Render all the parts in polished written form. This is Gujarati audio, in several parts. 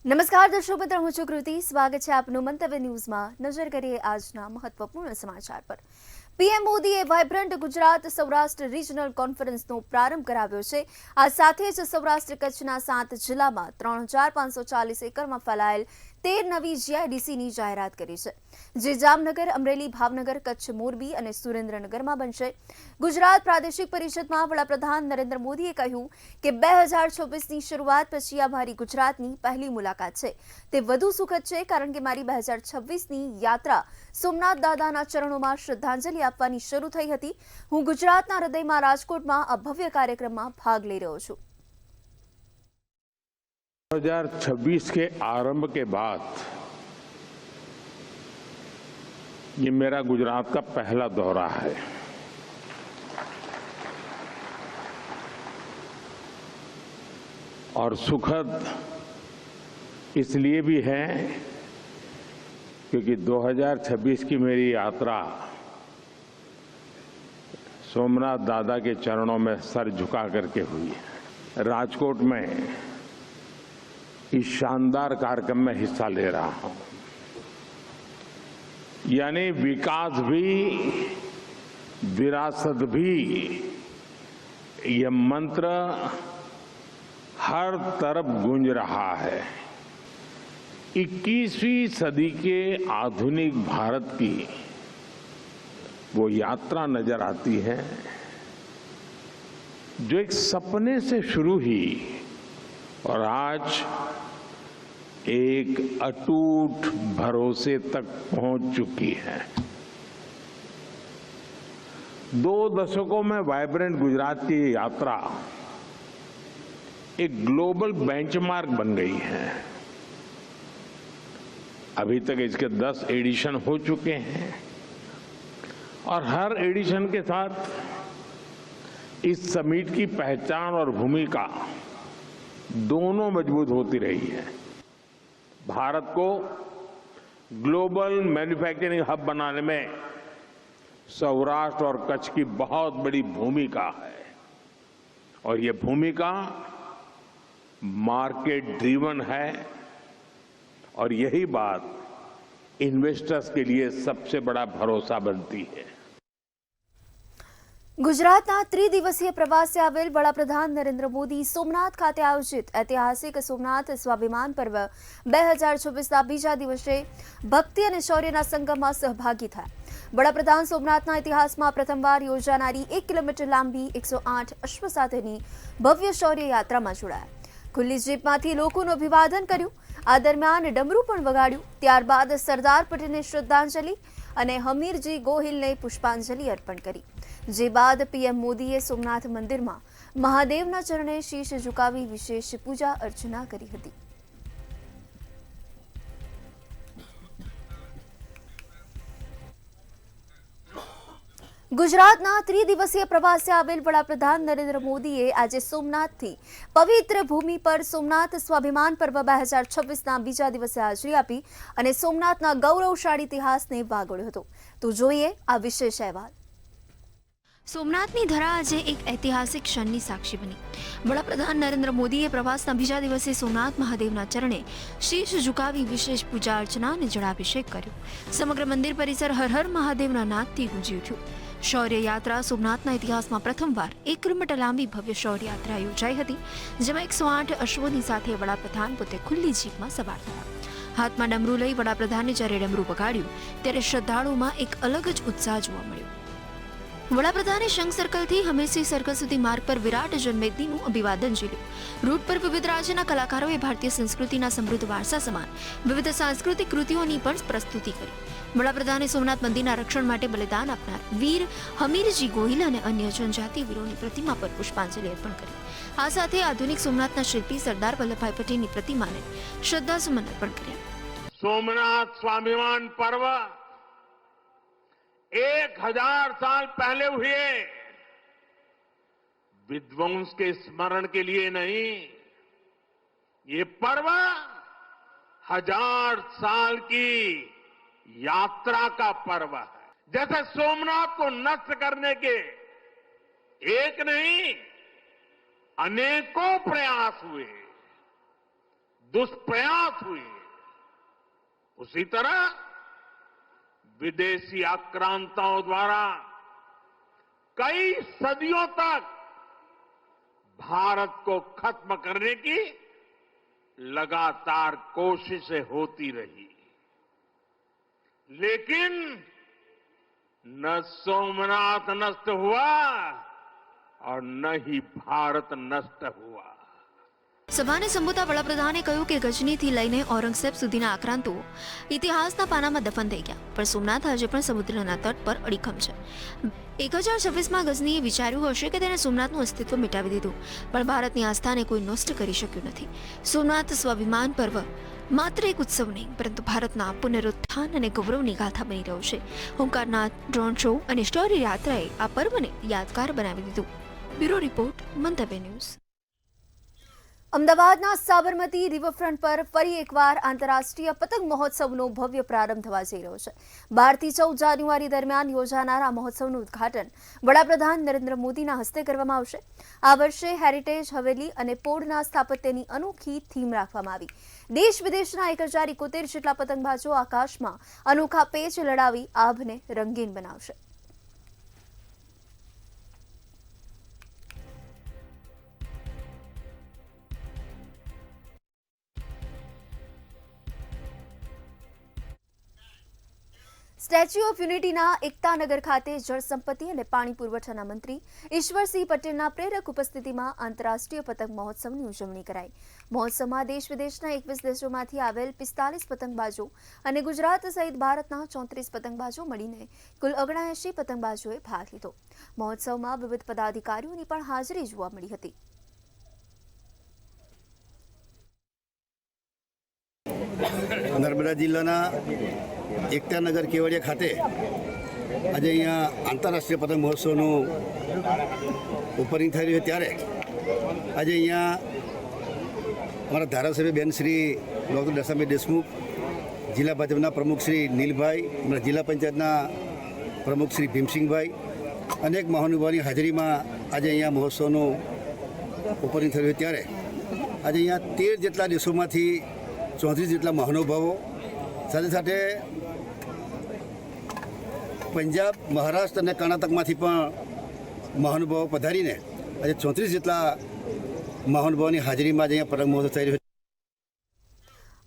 નમસ્કાર દર્શક મિત્રો, હું છું કૃતિ. સ્વાગત છે આપનું મંતવ્ય ન્યૂઝમાં. નજર કરીએ આજના મહત્વપૂર્ણ સમાચાર પર. પીએમ મોદીએ વાઇબ્રન્ટ ગુજરાત સૌરાષ્ટ્ર રિજનલ કોન્ફરન્સનો પ્રારંભ કરાવ્યો છે. આ સાથે જ સૌરાષ્ટ્ર કચ્છના 7 જિલ્લામાં 3540 એકરમાં ફેલાયેલ 13 નવી જીઆઈડીસીની જાહેરાત કરી છે, જે જામનગર, અમરેલી, ભાવનગર, કચ્છ, મોરબી અને સુરેન્દ્રનગરમાં બનશે. ગુજરાત પ્રાદેશિક પરિષદમાં વડાપ્રધાન નરેન્દ્ર મોદીએ કહ્યું કે 2026ની શરૂઆત પછી આ મારી ગુજરાતની પહેલી મુલાકાત છે. તે વધુ સુખદ છે કારણ કે મારી 2026ની યાત્રા સોમનાથ દાદાના ચરણોમાં શ્રદ્ધાંજલિ આપવાની શરૂ થઈ હતી. હું ગુજરાતના હૃદયમાં રાજકોટમાં આ ભવ્ય કાર્યક્રમમાં ભાગ લઈ રહ્યો છું. 2026 के आरंभ के बाद ये मेरा गुजरात का पहला दौरा है. और सुखद इसलिए भी है क्योंकि 2026 की मेरी यात्रा सोमनाथ दादा के चरणों में सर झुका करके हुई है. राजकोट में इस शानदार कार्यक्रम में हिस्सा ले रहा हूं. यानी विकास भी, विरासत भी, ये मंत्र हर तरफ गूंज रहा है. 21वीं सदी के आधुनिक भारत की वो यात्रा नजर आती है जो एक सपने से शुरू हुई और आज एक अटूट भरोसे तक पहुंच चुकी है. 2 दशकों में वाइब्रेंट गुजरात की यात्रा एक ग्लोबल बेंचमार्क बन गई है. अभी तक इसके 10 एडिशन हो चुके हैं और हर एडिशन के साथ इस समिट की पहचान और भूमिका दोनों मजबूत होती रही है. भारत को ग्लोबल मैन्युफैक्चरिंग हब बनाने में सौराष्ट्र और कच्छ की बहुत बड़ी भूमिका है और ये भूमिका मार्केट ड्रिवन है और यही बात इन्वेस्टर्स के लिए सबसे बड़ा भरोसा बनती है. ગુજરાતના ત્રિદિવસીય પ્રવાસે આવેલ વડાપ્રધાન નરેન્દ્ર મોદી સોમનાથ ખાતે આયોજિત ઐતિહાસિક સોમનાથ સ્વાભિમાન પર્વ 2026ના બીજા દિવસે ભક્તિ અને શૌર્યના સંગમમાં સહભાગી થયા. વડાપ્રધાન સોમનાથના ઇતિહાસમાં પ્રથમવાર યોજાનારી 1 કિલોમીટર લાંબી 108 અશ્વ સાથેની ભવ્ય શૌર્ય યાત્રામાં જોડાયા. ખુલ્લી જીપમાંથી લોકોનું અભિવાદન કર્યું. આ દરમિયાન ડમરૂ પણ વગાડ્યું. ત્યારબાદ સરદાર પટેલને શ્રદ્ધાંજલિ અને હમીરજી ગોહિલને પુષ્પાંજલિ અર્પણ કરી. જે બાદ પીએમ મોદીએ સોમનાથ મંદિરમાં મહાદેવના ચરણે શીશ ઝુકાવી વિશેષ પૂજા અર્ચના કરી હતી. ગુજરાતના ત્રિદિવસીય પ્રવાસે આવેલ વડાપ્રધાન નરેન્દ્ર મોદીએ આજે સોમનાથથી પવિત્ર ભૂમિ પર સોમનાથ સ્વાભિમાન પર્વ 2026ના બીજા દિવસે હાજરી આપી અને સોમનાથના ગૌરવશાળી ઇતિહાસને વાગોળ્યો હતો. તો જોઈએ આ વિશેષ અહેવાલ. સોમનાથની ધરા આજે એક ઐતિહાસિક ક્ષણની સાક્ષી બની. વડાપ્રધાન નરેન્દ્ર મોદીએ પ્રવાસના બીજા દિવસે સોમનાથ મહાદેવના ચરણે શીશ ઝુકાવી વિશેષ પૂજા અર્ચના અને જળાભિષેક કર્યો. સમગ્ર મંદિર પરિસર હર હર મહાદેવના નાદથી ગુંજી ઉઠ્યું. શૌર્ય યાત્રા સોમનાથના ઇતિહાસમાં પ્રથમવાર 1 કિલોમીટર લાંબી ભવ્ય શૌર્ય યાત્રા યોજાઈ હતી, જેમાં 108 અશ્વોની સાથે વડાપ્રધાન પોતે ખુલ્લી જીપમાં સવાર થયા. હાથમાં ડમરૂ લઈ વડાપ્રધાને જ્યારે ડમરૂ વગાડ્યું ત્યારે શ્રદ્ધાળુઓમાં એક અલગ જ ઉત્સાહ જોવા મળ્યો. વડાપ્રધાને શંખ સર્કલથી હમીરસી સર્કલ સુધી માર્ગ પર વિરાટ જનમેદનીનું અભિવાદન ઝીલ્યું. રૂટ પર વિવિધ રાજ્યના કલાકારોએ ભારતીય સંસ્કૃતિના સમૃદ્ધ વારસા સમાન વિવિધ સાંસ્કૃતિક કૃતિઓની પણ પ્રસ્તુતિ કરી. વડાપ્રધાને સોમનાથ મંદિરના રક્ષણ માટે બલિદાન આપનાર વીર હમીરજી ગોહિલ અને અન્ય જનજાતીય વીરોની પ્રતિમા પર પુષ્પાંજલિ અર્પણ કરી. આ સાથે આધુનિક સોમનાથના શિલ્પી સરદાર વલ્લભભાઈ પટેલની પ્રતિમાને શ્રદ્ધાસુમન અર્પણ કર્યા. सोमनाथ स्वाभिमान पर्व 1000 साल पहले हुए विध्वंस के स्मरण के लिए नहीं, ये पर्व 1000 साल की यात्रा का पर्व है. जैसे सोमनाथ को नष्ट करने के एक नहीं अनेकों प्रयास हुए, दुष्प्रयास हुए, उसी तरह विदेशी आक्रांताओं द्वारा कई सदियों तक भारत को खत्म करने की लगातार कोशिशें होती रही, लेकिन न सोमनाथ नष्ट हुआ और न ही भारत नष्ट हुआ। સભાને સંબોધતા વડાપ્રધાને કહ્યું કે ગજનીથી લઈને ઔરંગઝેબ સુધીના આક્રાંતો ઇતિહાસના પાનામાં દફન થઈ ગયા, પણ સોમનાથ આજે પણ સમુદ્રના તટ પર અડીખમ છે. 1026માં ગઝનીએ વિચાર્યું હશે કે તેને સોમનાથનું અસ્તિત્વ મિટાવી દીધું, પણ ભારતની આસ્થાને કોઈ નષ્ટ કરી શક્યું નથી. સોમનાથ સ્વાભિમાન પર્વ માત્ર એક ઉત્સવ નહીં, પરંતુ ભારતના પુનરુત્થાન અને ગૌરવની ગાથા બની રહ્યો છે. ઓમકારનાથ, ડ્રોન શો અને સ્ટોરી યાત્રાએ આ પર્વને યાદગાર બનાવી દીધું. બ્યુરો રિપોર્ટ, મંતવ્ય ન્યૂઝ. અમદાવાદના સાબરમતી રિવરફ્રન્ટ પર ફરી એકવાર આંતરરાષ્ટ્રીય પતંગ મહોત્સવનો ભવ્ય પ્રારંભ થવા જઈ રહ્યો છે. 12 થી 14 જાન્યુઆરી દરમિયાન યોજાનાર આ મહોત્સવનું ઉદ્ઘાટન વડાપ્રધાન નરેન્દ્ર મોદીના હસ્તે કરવામાં આવશે. આ વર્ષે હેરિટેજ હવેલી અને પોળના સ્થાપત્યની અનોખી થીમ રાખવામાં આવી. દેશ વિદેશના 1071 જેટલા પતંગબાજો આકાશમાં અનોખા પેચ લડાવી આભને રંગીન બનાવશે. સ્ટેચ્યુ ઓફ યુનિટીના એકતાનગર ખાતે જળસંપત્તિ અને પાણી પુરવઠાના મંત્રી ઈશ્વરસિંહ પટેલના પ્રેરક ઉપસ્થિતિમાં આંતરરાષ્ટ્રીય પતંગ મહોત્સવની ઉજવણી કરાઈ. મહોત્સવમાં દેશ વિદેશના 21 દેશોમાંથી આવેલ 45 પતંગબાજો અને ગુજરાત સહિત ભારતના 34 પતંગબાજો મળીને કુલ 79 પતંગબાજોએ ભાગ લીધો. મહોત્સવમાં વિવિધ પદાધિકારીઓની પણ હાજરી જોવા મળી હતી. નર્મદા જિલ્લાના એકતાનગર કેવડિયા ખાતે આજે અહીંયા આંતરરાષ્ટ્રીય પતંગ મહોત્સવનું ઓપનિંગ થઈ રહ્યું છે, ત્યારે આજે અહીંયા અમારા ધારાસભ્ય બેન શ્રી ડૉક્ટર દશાભાઈ દેશમુખ, જિલ્લા ભાજપના પ્રમુખ શ્રી નીલભાઈ, અમારા જિલ્લા પંચાયતના પ્રમુખ શ્રી ભીમસિંહભાઈ, અનેક મહાનુભાવોની હાજરીમાં આજે અહીંયા મહોત્સવનું ઓપનિંગ થઈ રહ્યું છે, ત્યારે આજે અહીંયા 13 જેટલા દેશોમાંથી 34 જેટલા મહાનુભાવો, સાથે સાથે પંજાબ, મહારાષ્ટ્ર અને કર્ણાટકમાંથી પણ મહાનુભાવો પધારીને આજે 34 જેટલા મહાનુભાવોની હાજરીમાં અહીંયા પતંગ મહોત્સવ થઈ રહ્યો છે.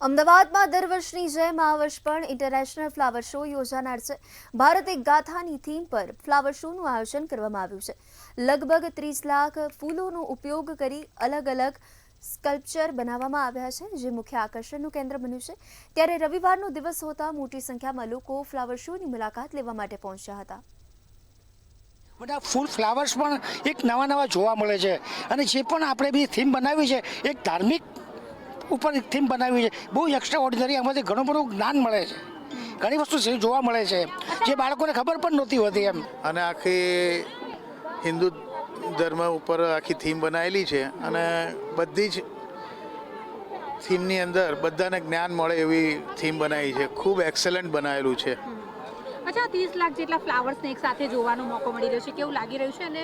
અમદાવાદમાં દર વર્ષની જેમ આ વર્ષ પણ ઇન્ટરનેશનલ ફ્લાવર શો યોજાનાર છે. ભારત એક ગાથાની થીમ પર ફ્લાવર શોનું આયોજન કરવામાં આવ્યું છે. લગભગ 30 લાખ ફૂલોનો ઉપયોગ કરી અલગ અલગ સ્કલ્પચર બનાવવામાં આવ્યા છે, જે મુખ્ય આકર્ષણનું કેન્દ્ર બન્યું છે. ત્યારે રવિવારનો દિવસ હોતા મોટી સંખ્યામાં લોકો ફ્લાવર શોની મુલાકાત લેવા માટે પહોંચ્યા હતા. બધા ફૂલ ફ્લાવર્સ પણ એક નવા જોવા મળે છે, અને જે પણ આપણે બી થીમ બનાવી છે એક ધાર્મિક ઉપર એક થીમ બનાવી છે. બહુ એક્સ્ટ્રા ઓર્ડિનરી, આમાંથી ઘણું બધું જ્ઞાન મળે છે, ઘણી વસ્તુ જોવા મળે છે જે બાળકોને ખબર પણ નહોતી હોતી એમ. અને આખી હિન્દુ ધર્મ ઉપર આખી થીમ બનાવેલી છે, અને બધી જ થીમની અંદર બધાને જ્ઞાન મળે એવી થીમ બનાવી છે. ખૂબ એક્સેલન્ટ બનાવેલું છે. અચ્છા, 30 લાખ જેટલા ફ્લાવર્સને એક સાથે જોવાનો મોકો મળી રહ્યો છે, કેવું લાગી રહ્યું છે? અને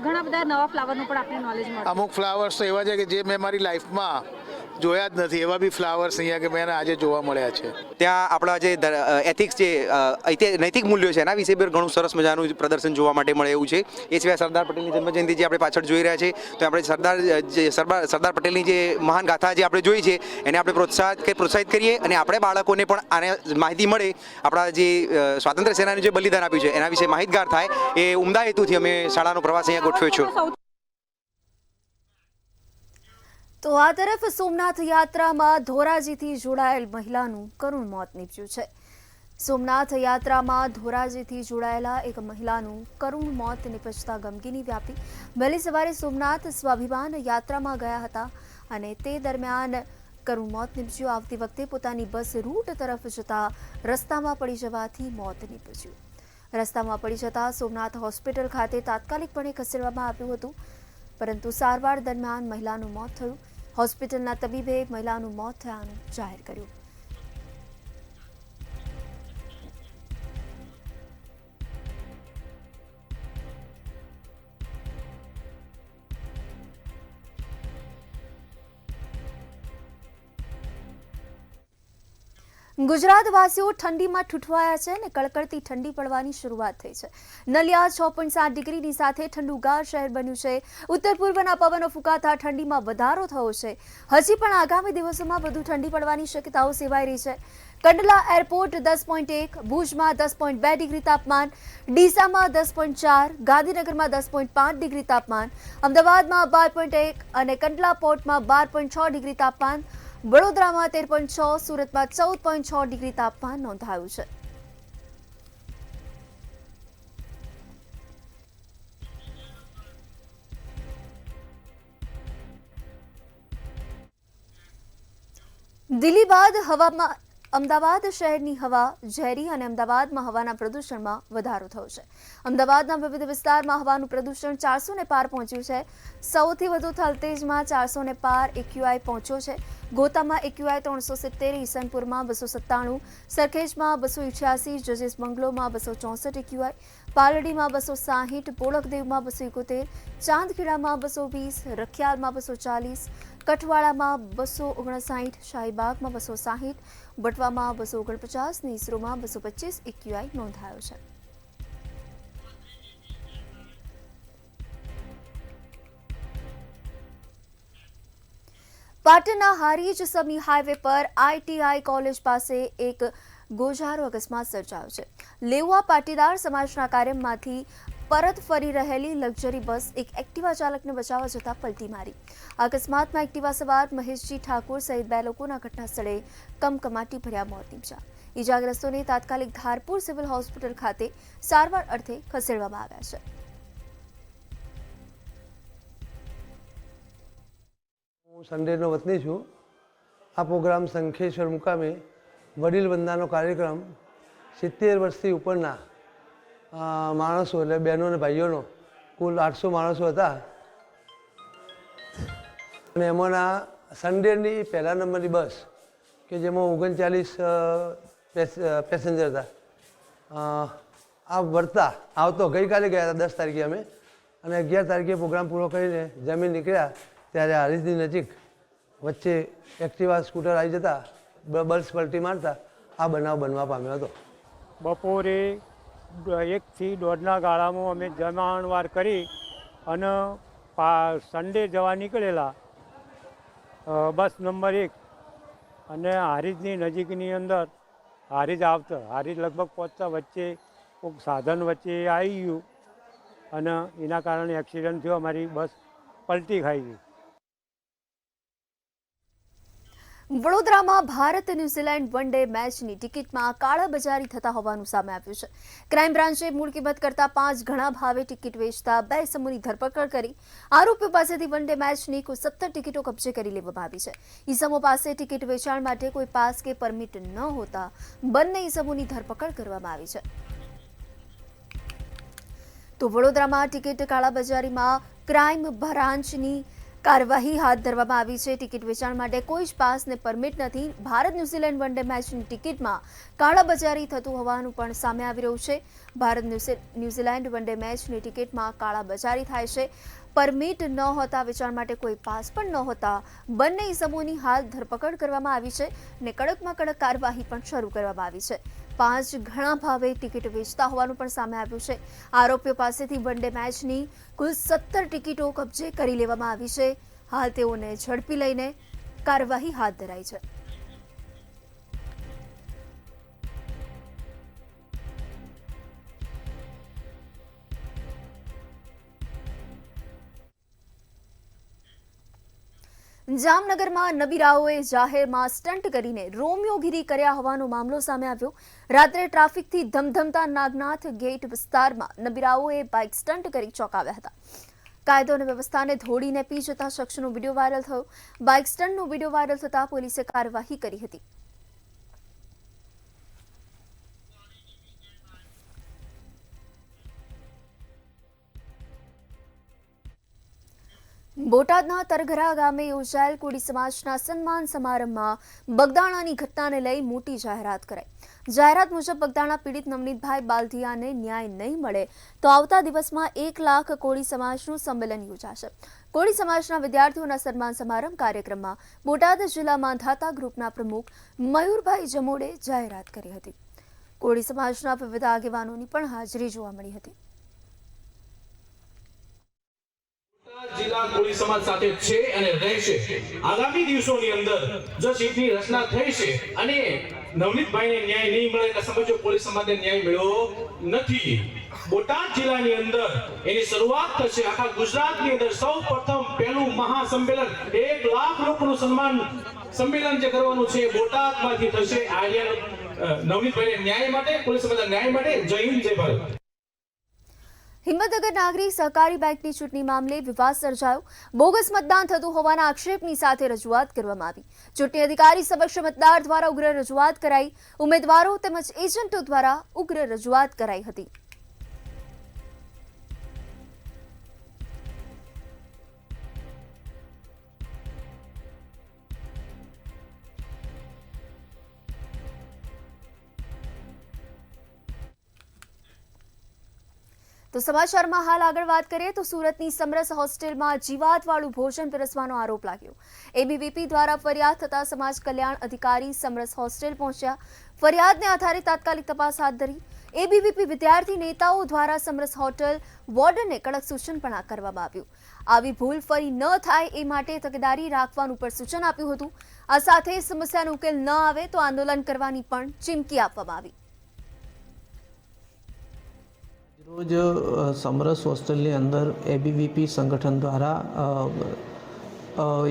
ઘણા બધા નવા ફ્લાવરનું પણ આપણે નોલેજ મળે. અમુક ફ્લાવર્સ તો એવા છે કે જે મેં મારી લાઈફમાં જોયા જ નથી, એવા બી ફ્લાવર્સ અહીંયા કે મેં આજે જોવા મળ્યા છે. ત્યાં આપણા જે એથિક્સ, જે નૈતિક મૂલ્યો છે એના વિશે પણ ઘણું સરસ મજાનું પ્રદર્શન જોવા માટે મળે એવું છે. એ સિવાય સરદાર પટેલની જન્મજયંતિ જે આપણે પાછળ જોઈ રહ્યા છે, તો આપણે સરદાર પટેલની જે મહાન ગાથા જે આપણે જોઈ છે એને આપણે પ્રોત્સાહિત કરીએ, અને આપણે બાળકોને પણ આને માહિતી મળે, આપણા જે સ્વાતંત્ર્ય સેનાનું જે બલિદાન આપ્યું છે એના વિશે માહિતગાર થાય, એ ઉમદા હેતુથી અમે શાળાનો પ્રવાસ અહીંયા ગોઠવ્યો છે. તો આ તરફ સોમનાથ યાત્રામાં ધોરાજીથી જોડાયેલ મહિલાનું કરુણ મોત નીપજ્યું છે. સોમનાથ યાત્રામાં ધોરાજીથી જોડાયેલા એક મહિલાનું કરુણ મોત નીપજતા ગમગીની વ્યાપી. વહેલી સવારે સોમનાથ સ્વાભિમાન યાત્રામાં ગયા હતા અને તે દરમિયાન કરુણ મોત નીપજ્યું. આવતી વખતે પોતાની બસ રૂટ તરફ જતા રસ્તામાં પડી જવાથી મોત નીપજ્યું. રસ્તામાં પડી જતા સોમનાથ હોસ્પિટલ ખાતે તાત્કાલિકપણે ખસેડવામાં આવ્યું હતું, પરંતુ સારવાર દરમિયાન મહિલાનું મોત થયું. હોસ્પિટલના તબીબે મહિલાનું મોત થયાનું જાહેર કર્યું. ગુજરાતવાસીઓ ઠંડીમાં ઠૂઠવાયા છે અને કડકડતી ઠંડી પડવાની શરૂઆત થઈ છે. નલિયા 6.7 ડિગ્રીની સાથે ઠંડુગાર શહેર બન્યું છે. ઉત્તર પૂર્વના પવનો ફૂંકાતા ઠંડીમાં વધારો થયો છે. હજી પણ આગામી દિવસોમાં વધુ ઠંડી પડવાની શક્યતાઓ સેવાઈ રહી છે. કંડલા એરપોર્ટ 10.1, ભુજમાં 10.2 ડિગ્રી તાપમાન, ડીસામાં 10.4, ગાંધીનગરમાં 10.5 ડિગ્રી તાપમાન, અમદાવાદમાં 12.1 અને કંડલા પોર્ટમાં 12.6 ડિગ્રી તાપમાન, વડોદરામાં 13.6, સુરતમાં 14.6 ડિગ્રી તાપમાન નોંધાયું છે. દિલ્હી બાદ હવામાં અમદાવાદ શહેરની હવા ઝેરી અને અમદાવાદમાં હવાના પ્રદૂષણમાં વધારો થયો છે. અમદાવાદના વિવિધ વિસ્તારમાં હવાનું પ્રદૂષણ 400 ને પાર પહોંચ્યું છે. સૌથી વધુ થલતેજમાં 400 ને પાર એક્યુઆઈ પહોંચ્યો છે. ગોતામાં એક્યુઆઈ 370, ઈસનપુરમાં 297, સરખેજમાં 288, જજેસ બંગલોમાં 264 એક્યુઆઈ, પાલડીમાં 260, પોળકદેવમાં 271, ચાંદખેડામાં 220, રખિયાલમાં 240, કઠવાડામાં 259, શાહીબાગમાં 260, બટવામાં 249 ને ઈસરોમાં 225 એક્યુઆઈ નોંધાયો છે. પાટણના હારીજ સમી હાઈવે પર આઈટીઆઈ કોલેજ પાસે એક ગોઝારો અકસ્માત સર્જાયો છે. લેઉવા પાટીદાર સમાજના કાર્યમાંથી પરત ફરી રહેલી લક્ઝરી બસ એક એક્ટિવા ચાલકને બચાવવા જતા પલટી મારી. અકસ્માતમાં એક્ટિવા સવાર મહેશજી ઠાકોર સહિત 2 લોકોના ઘટના સ્થળે કમકમાટી ભર્યા મોત નીપજ્યા. ઈજાગ્રસ્તોને તાત્કાલિક ધારપુર સિવિલ હોસ્પિટલ ખાતે સારવાર અર્થે ખસેડવામાં આવ્યા છે. હું સંડેનો વતની છું. આ પ્રોગ્રામ શંખેશ્વર મુકામે વડીલ વંદનાનો કાર્યક્રમ 70 વર્ષથી ઉપરના માણસો એટલે બહેનો અને ભાઈઓનો કુલ 800 માણસો હતા અને એમાંના સન્ડેની પહેલા નંબરની બસ કે જેમાં 39 પેસેન્જર હતા. આ વળતા આવતો ગઈકાલે ગયા હતા 10 તારીખે અમે અને 11 તારીખે પ્રોગ્રામ પૂરો કરીને જમીન નીકળ્યા ત્યારે હારીજની નજીક વચ્ચે એક્ટિવા સ્કૂટર આવી જતા બસ પલટી મારતા આ બનાવ બનવા પામ્યો હતો. બપોરે 1 થી 1.5ના ગાળામાં અમે જમણવાર કરી અને સન્ડે જવા નીકળેલા બસ નંબર 1 અને હારીજની નજીકની અંદર હારીજ આવતા હારીજ લગભગ પહોંચતા વચ્ચે કોઈક સાધન વચ્ચે આવી ગયું અને એના કારણે એક્સિડન્ટ થયો. અમારી બસ પલટી ખાઈ ગઈ. વડોદરામાં ભારત ન્યુઝીલેન્ડ વન ડે મેચની ટિકિટમાં કાળાબજારી થતા હોવાનું સામે આવ્યું છે. ક્રાઇમ બ્રાન્ચે મૂળ કિંમત કરતા 5 ગણા ભાવે ટિકિટ વેચતા 2 ઇસમોની ધરપકડ કરી આરોપીઓ પાસેથી વન ડે મેચની કુલ 17 ટિકિટો કબજે કરી લેવામાં આવી છે. ઇસમો પાસે ટિકિટ વેચાણ માટે કોઈ પાસ કે પરમિટ ન હોતા બંને ઇસમોની ધરપકડ કરવામાં આવી છે. તો વડોદરામાં ટિકિટ કાળાબજારીમાં ક્રાઇમ બ્રાન્ચની કાર્યવાહી હાથ ધરવામાં આવી છે. ટિકિટ વેચાણ માટે કોઈ જ પાસ ને પરમિટ નથી. ભારત ન્યુઝીલેન્ડ વન ડે મેચની ટિકિટમાં કાળાબજારી થતું હોવાનું પણ સામે આવી રહ્યું છે. ભારત ન્યુઝીલેન્ડ વન ડે મેચની ટિકિટમાં કાળાબજારી થાય છે. પરમિટ ન હોતા વેચાણ માટે કોઈ પાસ પણ ન હોતા બંને ઇસમોની હાલ ધરપકડ કરવામાં આવી છે અને કડકમાં કડક કાર્યવાહી પણ શરૂ કરવામાં આવી છે. 5 ગણા ભાવે ટિકિટ વેચતા હોવાનું પણ સામે આવ્યું છે. આરોપીઓ પાસેથી વન ડે મેચની કુલ 17 ટિકિટો કબજે કરી લેવામાં આવી છે. હાલ તેઓને ઝડપી લઈને કાર્યવાહી હાથ ધરાઈ છે. જામનગરમાં નબીરાઓએ જાહેરમાં સ્ટન્ટ કરીને રોમિયોગીરી કર્યા હોવાનો મામલો સામે આવ્યો. રાત્રે ટ્રાફિકથી ધમધમતા નાગનાથ ગેટ વિસ્તારમાં નબીરાઓએ બાઇક સ્ટન્ટ કરી ચોંકાવ્યા હતા. કાયદો અને વ્યવસ્થાને ધોડીને પી જતા શખ્સનો વિડીયો વાયરલ થયો. બાઇક સ્ટન્ટનો વિડીયો વાયરલ થતા પોલીસે કાર્યવાહી કરી હતી. બોટાદના તરઘરા ગામે યોજાયેલ કોળી સમાજના સન્માન સમારંભમાં બગદાણાની ઘટનાને લઈ મોટી જાહેરાત કરાઈ। જાહેરાત મુજબ બગદાણા પીડિત નવનીતભાઈ બાલધિયાને ન્યાય નહીં મળે તો આવતા દિવસમાં 1 લાખ કોળી સમાજનું સંમેલન યોજાશે। કોળી સમાજના વિદ્યાર્થીઓના સન્માન સમારંભ કાર્યક્રમમાં બોટાદ જિલ્લા માંધાતા ગ્રુપના પ્રમુખ મયુરભાઈ જમોડે જાહેરાત કરી હતી। કોળી સમાજના વિવિધ આગેવાનોની પણ હાજરી જોવા મળી હતી। જિલ્લા કોળી સમાજ સાથે છે અને રહેશે। આગામી દિવસોની અંદર જો સીટની રચના થઈ છે અને નવનીતભાઈને ન્યાય નહીં મળે એટલે સમજો કોળી સમાજને ન્યાય મળ્યો નથી। બોટાદ જિલ્લાની અંદર એની શરૂઆત થશે। આખા ગુજરાતની અંદર સૌપ્રથમ પહેલું મહાસંમેલન 1 લાખ લોકોનું સંમેલન જે કરવાનું છે બોટાદમાંથી થશે। આર્યા નવનીતભાઈને ન્યાય માટે, કોળી સમાજના ન્યાય માટે જય હિન્દ જય ભારત। હિંમતનગર નાગરિક સહકારી બેંકની ચૂંટણી મામલે વિવાદ સર્જાયો। બોગસ મતદાન થતું હોવાના આક્ષેપની સાથે રજૂઆત કરવામાં આવી। ચૂંટણી અધિકારી સમક્ષ મતદાર દ્વારા ઉગ્ર રજૂઆત કરાઈ। ઉમેદવારો તેમજ એજન્ટો દ્વારા ઉગ્ર રજૂઆત કરાઈ હતી। તો સમાચારમાં હાલ આગળ વાત કરીએ તો સુરતની સમરસ હોસ્ટેલમાં જીવાતવાળું ભોજન પીરસવાનો આરોપ લાગ્યો। એબીવીપી દ્વારા ફરિયાદ થતા સમાજ કલ્યાણ અધિકારી સમરસ હોસ્ટેલ પહોંચ્યા। ફરિયાદને આધારે તાત્કાલિક તપાસ હાથ ધરી। એબીવીપી વિદ્યાર્થી નેતાઓ દ્વારા સમરસ હોટેલ વોર્ડનને કડક સૂચન પણ કરવામાં આવ્યું। આવી ભૂલ ફરી ન થાય એ માટે તકેદારી રાખવાનું પણ સૂચન આપ્યું હતું। આ સાથે સમસ્યાનો ઉકેલ ન આવે તો આંદોલન કરવાની પણ ચીમકી આપવામાં આવી। રોજ સમરસ હોસ્ટેલની અંદર એબીવીપી સંગઠન દ્વારા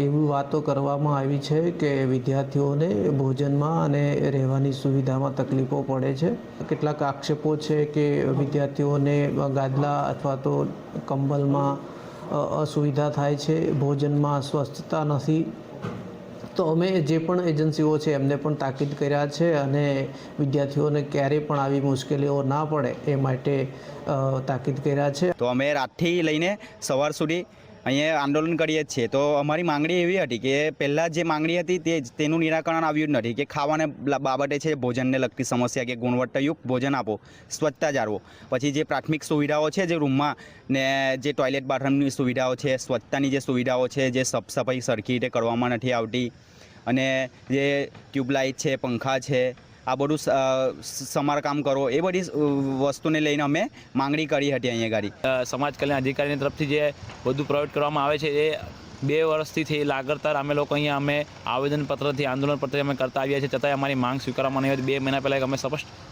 એવી વાતો કરવામાં આવી છે કે વિદ્યાર્થીઓને ભોજનમાં અને રહેવાની સુવિધામાં તકલીફો પડે છે। કેટલાક આક્ષેપો છે કે વિદ્યાર્થીઓને ગાદલા અથવા તો કંબલમાં અસુવિધા થાય છે, ભોજનમાં સ્વચ્છતા નથી। તો અમે જે પણ એજન્સીઓ છે એમને પણ તાકીદ કર્યા છે અને વિદ્યાર્થીઓને ક્યારેય પણ આવી મુશ્કેલીઓ ના પડે એ માટે તાકીદ કર્યા છે। તો અમે રાતથી લઈને સવાર સુધી અહીંયા આંદોલન કરીએ જ છીએ। તો અમારી માંગણી એવી હતી કે પહેલાં જે માંગણી હતી તેનું નિરાકરણ આવ્યું જ નથી કે ખાવાને બાબતે છે ભોજનને લગતી સમસ્યા કે ગુણવત્તાયુક્ત ભોજન આપો, સ્વચ્છતા જાળવો। પછી જે પ્રાથમિક સુવિધાઓ છે જે રૂમમાં ને જે ટોયલેટ બાથરૂમની સુવિધાઓ છે, સ્વચ્છતાની જે સુવિધાઓ છે જે સાફ સફાઈ સરખી રીતે કરવામાં નથી આવતી અને જે ટ્યુબલાઇટ છે, પંખા છે, આ બધું સમારકામ કરો, એ બધી વસ્તુને લઈને અમે માંગણી કરી હતી અહીંયા ગાડી। સમાજ કલ્યાણ અધિકારીની તરફથી જે બધું પ્રોવાઈડ કરવામાં આવે છે એ 2 વર્ષથી લગાતાર અમે લોકો અહીંયા અમે આવેદનપત્રથી આંદોલનપત્ર અમે કરતા આવ્યા છીએ, છતાંય અમારી માંગ સ્વીકારવામાં નહીં હતી। 2 મહિના પહેલાં અમે સ્પષ્ટ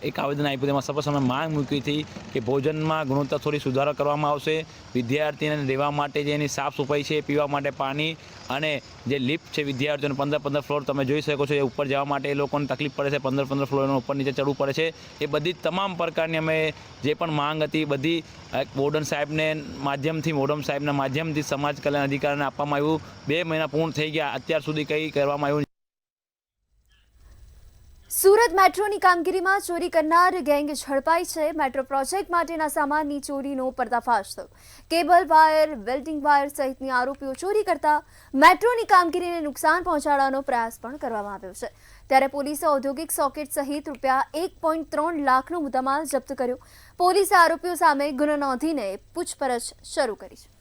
એક આવેદન આપ્યું, તેમાં સ્પષ્ટ અમે માંગ મૂકી હતી કે ભોજનમાં ગુણવત્તા થોડી સુધારો કરવામાં આવશે। વિદ્યાર્થીને રહેવા માટે જે એની સાફ સફાઈ છે, પીવા માટે પાણી અને જે લિફ્ટ છે વિદ્યાર્થીઓને 15 ફ્લોર તમે જોઈ શકો છો એ ઉપર જવા માટે એ લોકોને તકલીફ પડે છે, 15 ફ્લોરનો ઉપર નીચે ચડવું પડે છે। એ બધી તમામ પ્રકારની અમે જે પણ માંગ હતી બધી વોર્ડન સાહેબના માધ્યમથી સમાજ કલ્યાણ અધિકારીને આપવામાં આવ્યું। 2 મહિના પૂર્ણ થઈ ગયા, અત્યાર સુધી કંઈ કરવામાં આવ્યું। સુરત મેટ્રોની કામગીરીમાં ચોરી કરનાર ગેંગ ઝડપાઈ છે। મેટ્રો પ્રોજેક્ટ માટેના સામાનની ચોરીનો પર્દાફાશ થયો। કેબલ વાયર, વેલ્ડિંગ વાયર સહિતની આરોપીઓ ચોરી કરતા મેટ્રોની કામગીરીને નુકસાન પહોંચાડવાનો પ્રયાસ પણ કરવામાં આવ્યો છે। ત્યારે પોલીસે ઔદ્યોગિક સોકેટ સહિત ₹1.3 લાખનો મુદ્દામાલ જપ્ત કર્યો। પોલીસે આરોપીઓ સામે ગુનો નોંધીને પૂછપરછ શરૂ કરી છે।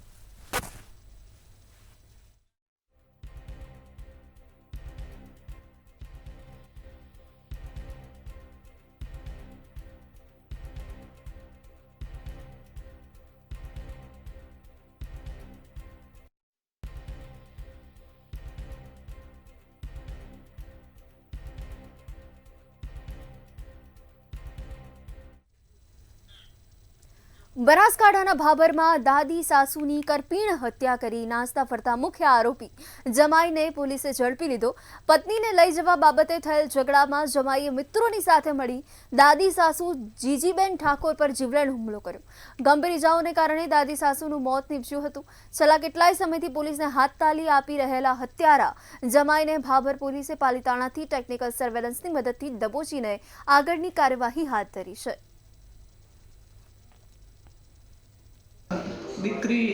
બનાસકાંઠાના ભાભરમાં દાદી સાસુની કરપીણ હત્યા કરી નાસ્તા ફરતા મુખ્ય આરોપી જમાઈને પોલીસે ઝડપી લીધો। પત્નીને લઈ જવા બાબતે થયેલ ઝઘડામાં જમાઈએ મિત્રોની સાથે મળી દાદી સાસુ જીજીબેન ઠાકોર પર જીવલેણ હુમલો કર્યો। ગંભીર ઇજાઓને કારણે દાદી સાસુનું મોત નીપજ્યું હતું। છેલ્લા કેટલાય સમયથી પોલીસને હાથતાલી આપી રહેલા હત્યારા જમાઈને ભાભર પોલીસે પાલિતાણાથી ટેકનિકલ સર્વેલન્સની મદદથી દબોચીને આગળની કાર્યવાહી હાથ ધરી છે। દીકરી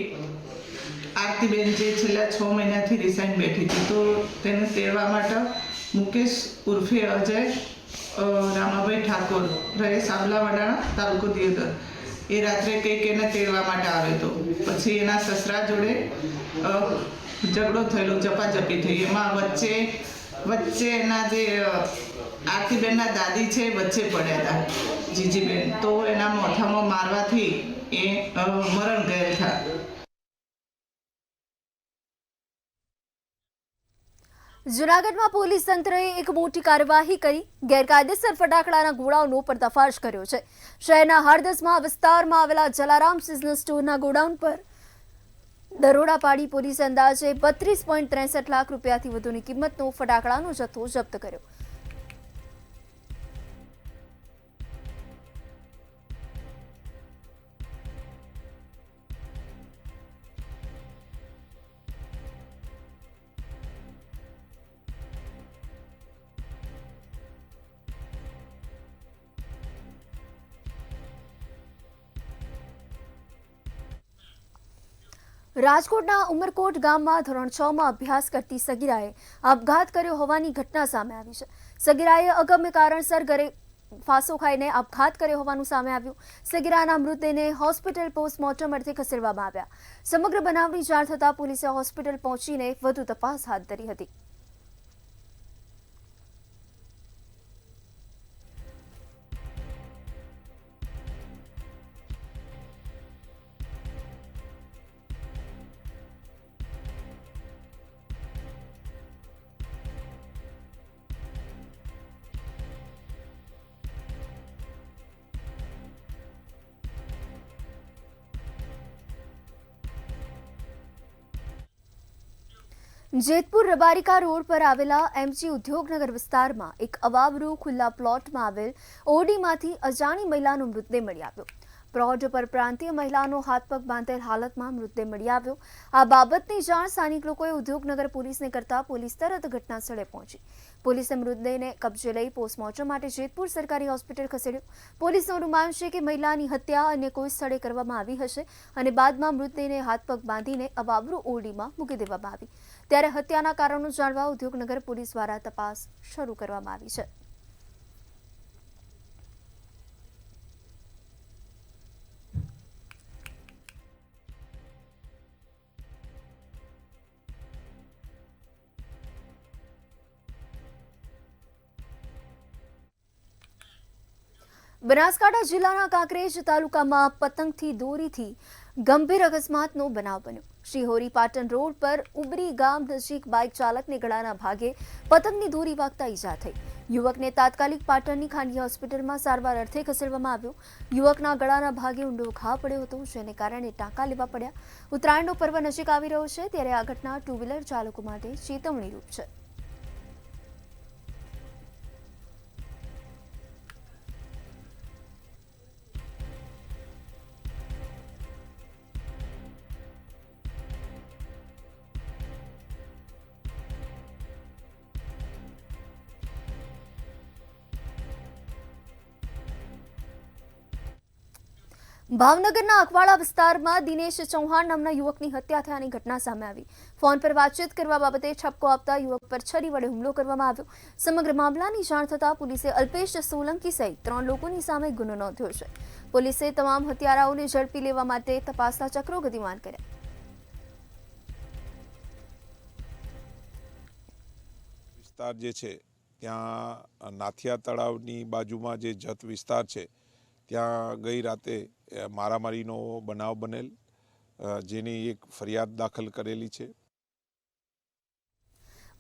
આરતીબેન જે છેલ્લા 6 મહિનાથી રિસાઇન બેઠી હતી, તો તેને તેડવા માટે મુકેશ ઉર્ફે અજય રામાભાઈ ઠાકોર રહે સાબલાવાડાણા તાલુકો દિયોદર એ રાત્રે કંઈક એને તેડવા માટે આવ્યો હતો. પછી એના સસરા જોડે ઝઘડો થયેલો, ઝપાઝપી થઈ. એમાં વચ્ચે એના જે આરતીબેનના દાદી છે વચ્ચે પડ્યા હતા, જીજીબેન, તો એના મોઢામાં મારવાથી એ મરણ ગયેલ હતા. જૂનાગઢમાં પોલીસ તંત્રએ એક મોટી કાર્યવાહી કરી ગેરકાયદેસર ફટાકડાના ગોડાઉનનો પર્દાફાશ કર્યો છે. શહેરના હરદસમાં વિસ્તારમાં આવેલા જલારામ સિઝનલ સ્ટોરના ગોડાઉન પર દરોડા પાડી પોલીસે અંદાજે 32.63 લાખ રૂપિયાથી વધુની કિંમતનો ફટાકડાનો જથ્થો જપ્ત કર્યો. રાજકોટના ઉમરકોટ ગામમાં ધોરણ 6માં અભ્યાસ કરતી સગીરાએ આપઘાત કર્યો હોવાની ઘટના સામે આવી છે. સગીરાએ અગમ્ય કારણસર ઘરે ફાંસો ખાઈને આપઘાત કર્યો હોવાનું સામે આવ્યું. સગીરાના મૃતદેહને હોસ્પિટલ પોસ્ટમોર્ટમ અર્થે ખસેડવામાં આવ્યા. સમગ્ર બનાવની જાણ થતાં પોલીસે હોસ્પિટલ પહોંચીને વધુ તપાસ હાથ ધરી હતી. જેતપુર રબારિકા રોડ પર આવેલા એમજી ઉદ્યોગનગર વિસ્તારમાં એક અવાવરૂ ખુલ્લા પ્લોટમાં આવેલ ઓડીમાંથી અજાણી મહિલાનો મૃતદેહ મળી આવ્યો. પ્લોટ પર પ્રાંતીય મહિલાનો હાથ પગ બાંધેલ હાલતમાં મૃતદેહ મળી આવ્યો. આ બાબતની જાણ સ્થાનિક લોકોએ ઉદ્યોગનગર પોલીસને કરતા પોલીસ તરત ઘટના સ્થળે પહોંચી. પોલીસે મૃતદેહને કબજે લઈ પોસ્ટમોર્ટમ માટે જેતપુર સરકારી હોસ્પિટલ ખસેડ્યો. પોલીસનું અનુમાન છે કે મહિલાની હત્યા અન્ય કોઈ સ્થળે કરવામાં આવી હશે અને બાદમાં મૃતદેહને હાથ પગ બાંધીને અવાવરૂ ઓરડીમાં મૂકી દેવામાં આવી. ત્યારે હત્યાના કારણો જાણવા ઉદ્યોગનગર પોલીસ દ્વારા તપાસ શરૂ કરવામાં આવી છે. બનાસકાંઠા જિલ્લાના કાંકરેજ તાલુકામાં પતંગથી દોરીથી ગંભીર અકસ્માતનો બનાવ બન્યો. શિહોરી પાટણ રોડ પર ઉબરી ગામ નજીક બાઇક ચાલકને ગળાના ભાગે પતંગની દોરી વાગતા ઈજા થઈ. યુવકને તાત્કાલિક પાટણની ખાનગી હોસ્પિટલમાં સારવાર અર્થે ખસેડવામાં આવ્યો. યુવકના ગળાના ભાગે ઊંડો ઘા પડ્યો હતો, જેને કારણે ટાંકા લેવા પડ્યા. ઉત્તરાયણનો પર્વ નજીક આવી રહ્યો છે, ત્યારે આ ઘટના ટુ વ્હીલર ચાલકો માટે ચેતવણીરૂપ છે. ભાવનગરના અકવાડા વિસ્તારમાં દિનેશ ચૌહાણ નામના યુવકની હત્યા થયાની ઘટના સામે આવી. ફોન પર વાતચીત કરવા બાબતે ઠપકો આપતા યુવક પર છરી વડે હુમલો કરવામાં આવ્યો. સમગ્ર મામલાની જાણ થતાં પોલીસે અલ્પેશ સોલંકી સહિત 3 લોકોની સામે ગુનો નોંધ્યો છે. પોલીસે તમામ હત્યારાઓને ઝડપી લેવા માટે તપાસના ચક્રો ગતિમાન કર્યા. વિસ્તાર જે છે ત્યાં નાથિયા તળાવની બાજુમાં જે જત વિસ્તાર છે ત્યાં ગઈ રાતે મારામારીનો બનાવ બનેલ, જેની એક ફરિયાદ દાખલ કરેલી છે.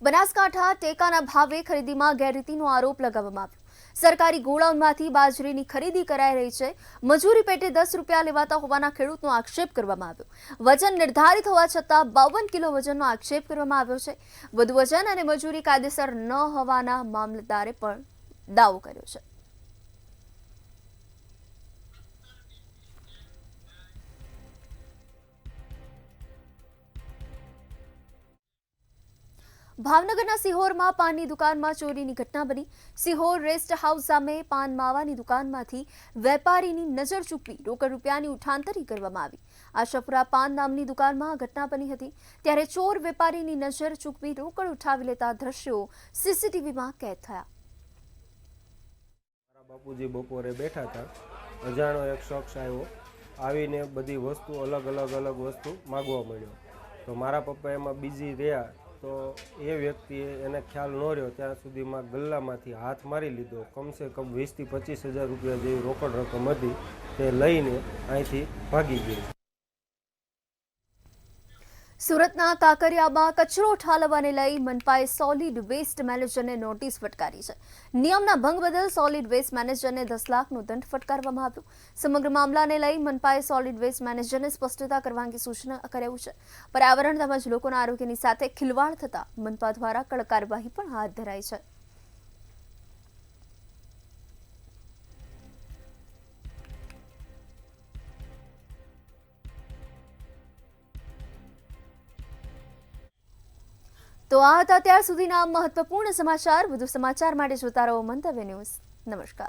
બનાસકાંઠા ટેકાના ભાવે ખરીદીમાં ગેરરીતિનો આરોપ લગાવવામાં આવ્યો. સરકારી ગોડાઉનમાંથી બાજરીની ખરીદી કરાઈ રહી છે. મજૂરી પેટે 10 રૂપિયા લેવાતા હોવાના ખેડૂતનો આક્ષેપ કરવામાં આવ્યો. વજન નિર્ધારિત હોવા છતાં 52 કિલો વજનનો આક્ષેપ કરવામાં આવ્યો છે. વધુ વજન અને મજૂરી કાયદેસર ન હોવાના મામલતદારે પણ દાવો કર્યો છે. ભાવનગરના સિહોરમાં પાનની દુકાનમાં ચોરીની ઘટના બની. સિહોર રેસ્ટ હાઉસ સામે પાન માવાની દુકાનમાંથી વેપારીની નજર ચૂકવી રોકડ રૂપિયાની ઉઠાંતરી કરવામાં આવી. આશાપુરા પાન નામની દુકાનમાં આ ઘટના બની હતી. ત્યારે ચોર વેપારીની નજર ચૂકવી રોકડ ઉઠાવી લેતા દ્રશ્યો સીસીટીવીમાં કેદ થયા. બાપુજી બપોરે બેઠા હતા, અજાણો એક શખ્સ આવ્યો, આવીને બધી વસ્તુ અલગ વસ્તુ માગવા મળ્યો. તો મારા પપ્પા એમાં બિઝી રહ્યા, તો એ વ્યક્તિએ એને ખ્યાલ ન રહ્યો ત્યાં સુધીમાં ગલ્લામાંથી હાથ મારી લીધો. કમસે કમ 20,000 થી 25,000 રૂપિયા જેવી રોકડ રકમ હતી તે લઈને અહીંથી ભાગી ગઈ. સુરતના કાંકરિયામાં કચરો ઠાલવવાને લઈ મનપાએ સોલિડ વેસ્ટ મેનેજરને નોટિસ ફટકારી છે. નિયમના ભંગ બદલ સોલિડ વેસ્ટ મેનેજરને 10 લાખનો દંડ ફટકારવામાં આવ્યો. સમગ્ર મામલાને લઈ મનપાએ સોલિડ વેસ્ટ મેનેજરને સ્પષ્ટતા કરવા અંગે સૂચના કરાયું છે. પર્યાવરણ તેમજ લોકોના આરોગ્યની સાથે ખિલવાડ થતા મનપા દ્વારા કડક કાર્યવાહી પણ હાથ ધરાઈ છે. તો આ હતા ત્યાર સુધીના મહત્વપૂર્ણ સમાચાર. વધુ સમાચાર માટે જોતા રહો મંતવ્ય ન્યૂઝ. નમસ્કાર.